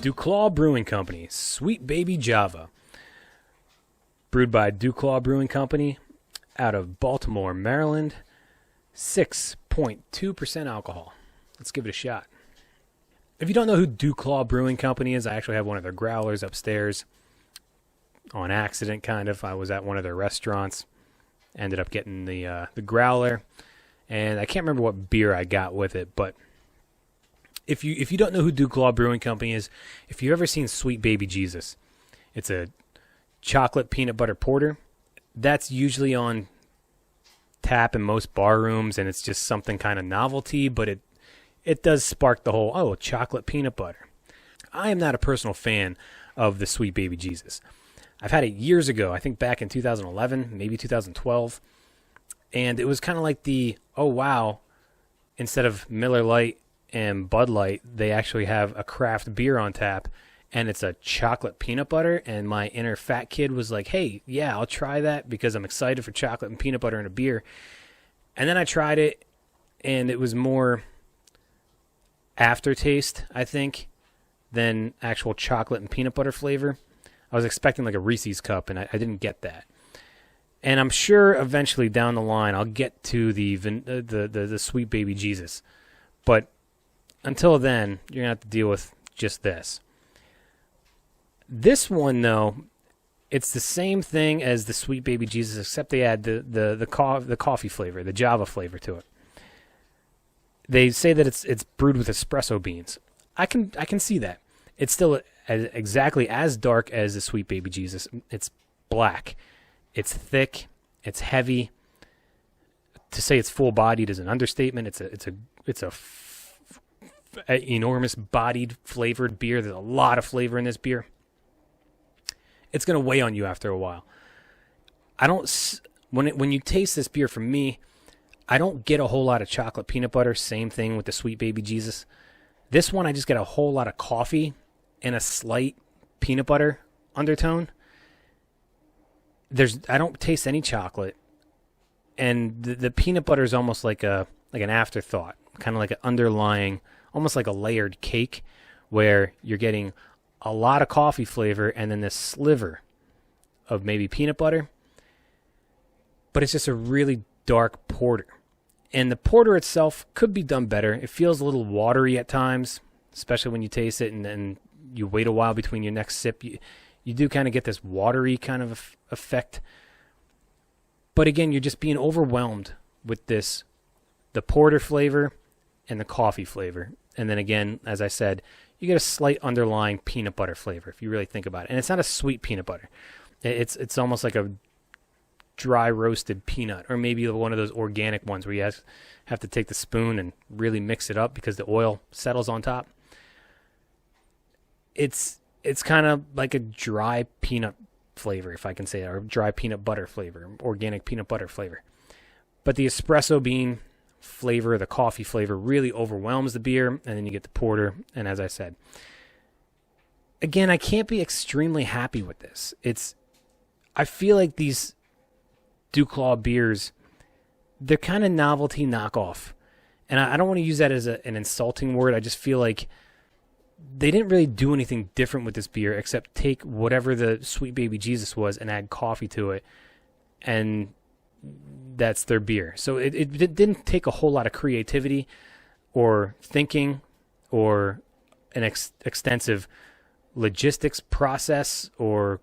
DuClaw Brewing Company, Sweet Baby Java. Brewed by DuClaw Brewing Company out of Baltimore, Maryland. 6.2% alcohol. Let's give it a shot. If you don't know who DuClaw Brewing Company is, I actually have one of their growlers upstairs. On accident, kind of. I was at one of their restaurants. Ended up getting the growler. And I can't remember what beer I got with it, but if you don't know who DuClaw Brewing Company is, if you've ever seen Sweet Baby Jesus, it's a chocolate peanut butter porter. That's usually on tap in most bar rooms, and it's just something kind of novelty, but it does spark the whole, chocolate peanut butter. I am not a personal fan of the Sweet Baby Jesus. I've had it years ago, I think back in 2011, maybe 2012, and it was kind of like instead of Miller Lite and Bud Light, they actually have a craft beer on tap, and it's a chocolate peanut butter, and my inner fat kid was like, hey, yeah, I'll try that because I'm excited for chocolate and peanut butter in a beer. And then I tried it, and it was more aftertaste, I think, than actual chocolate and peanut butter flavor. I was expecting like a Reese's cup, and I didn't get that. And I'm sure eventually down the line I'll get to the Sweet Baby Jesus. But until then, you're going to have to deal with just this. This one, though, it's the same thing as the Sweet Baby Jesus, except they add the coffee flavor, the Java flavor to it. They say that it's brewed with espresso beans. I can see that. It's still exactly as dark as the Sweet Baby Jesus. It's black. It's thick. It's heavy. To say it's full-bodied is an understatement. It's a enormous bodied flavored beer. There's a lot of flavor in this beer. It's going to weigh on you after a while. When you taste this beer from me, I don't get a whole lot of chocolate peanut butter. Same thing with the Sweet Baby Jesus. This one, I just get a whole lot of coffee and a slight peanut butter undertone. I don't taste any chocolate, and the peanut butter is almost like an afterthought, kind of like an underlying, almost like a layered cake, where you're getting a lot of coffee flavor and then this sliver of maybe peanut butter. But it's just a really dark porter. And the porter itself could be done better. It feels a little watery at times, especially when you taste it and then you wait a while between your next sip. You do kind of get this watery kind of effect. But again, you're just being overwhelmed with the porter flavor and the coffee flavor. And then again, as I said, you get a slight underlying peanut butter flavor if you really think about it. And it's not a sweet peanut butter. It's almost like a dry roasted peanut, or maybe one of those organic ones where you have to take the spoon and really mix it up because the oil settles on top. It's kind of like a dry peanut flavor, if I can say that, or dry peanut butter flavor, organic peanut butter flavor. But the espresso bean flavor, the coffee flavor, really overwhelms the beer, and then you get the porter. And as I said, again, I can't be extremely happy with this. I feel like these DuClaw beers, they're kind of novelty knockoff. And I don't want to use that as an insulting word. I just feel like they didn't really do anything different with this beer except take whatever the Sweet Baby Jesus was and add coffee to it. And that's their beer. So it didn't take a whole lot of creativity or thinking or an extensive logistics process or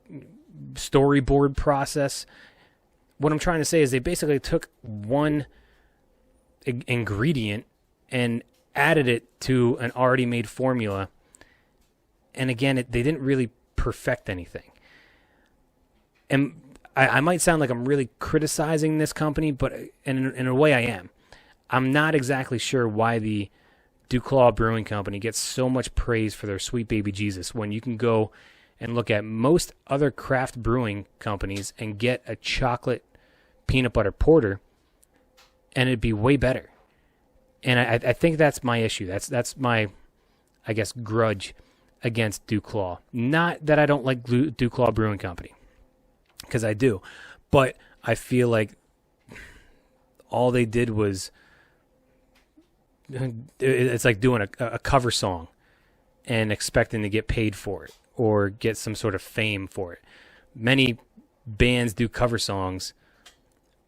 storyboard process. What I'm trying to say is they basically took one ingredient and added it to an already made formula. And again, they didn't really perfect anything. And I might sound like I'm really criticizing this company, but in a way I am. I'm not exactly sure why the DuClaw Brewing Company gets so much praise for their Sweet Baby Jesus when you can go and look at most other craft brewing companies and get a chocolate peanut butter porter, and it'd be way better. And I think that's my issue. That's my, I guess, grudge against DuClaw. Not that I don't like DuClaw Brewing Company, because I do. But I feel like all they did was, it's like doing a cover song. and expecting to get paid for it or get some sort of fame for it. Many bands do cover songs,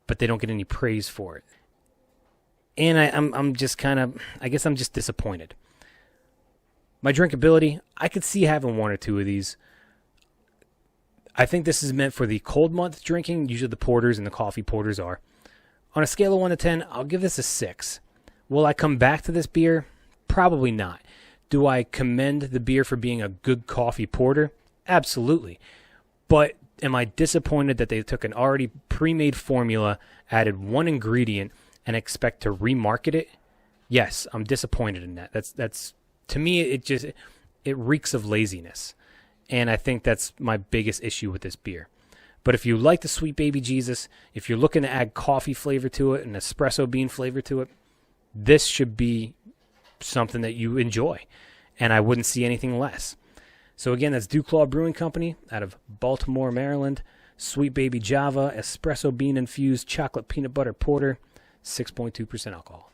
but they don't get any praise for it. And I'm just kind of, I guess I'm just disappointed. My drinkability, I could see having one or two of these. I think this is meant for the cold month drinking. Usually the porters and the coffee porters are. On a scale of 1 to 10, I'll give this a 6. Will I come back to this beer? Probably not. Do I commend the beer for being a good coffee porter? Absolutely. But am I disappointed that they took an already pre-made formula, added one ingredient, and expect to remarket it? Yes, I'm disappointed in that. That's to me, it reeks of laziness. And I think that's my biggest issue with this beer. But if you like the Sweet Baby Jesus, if you're looking to add coffee flavor to it and espresso bean flavor to it, this should be something that you enjoy. And I wouldn't see anything less. So again, that's DuClaw Brewing Company out of Baltimore, Maryland. Sweet Baby Java, espresso bean infused chocolate peanut butter porter, 6.2% alcohol.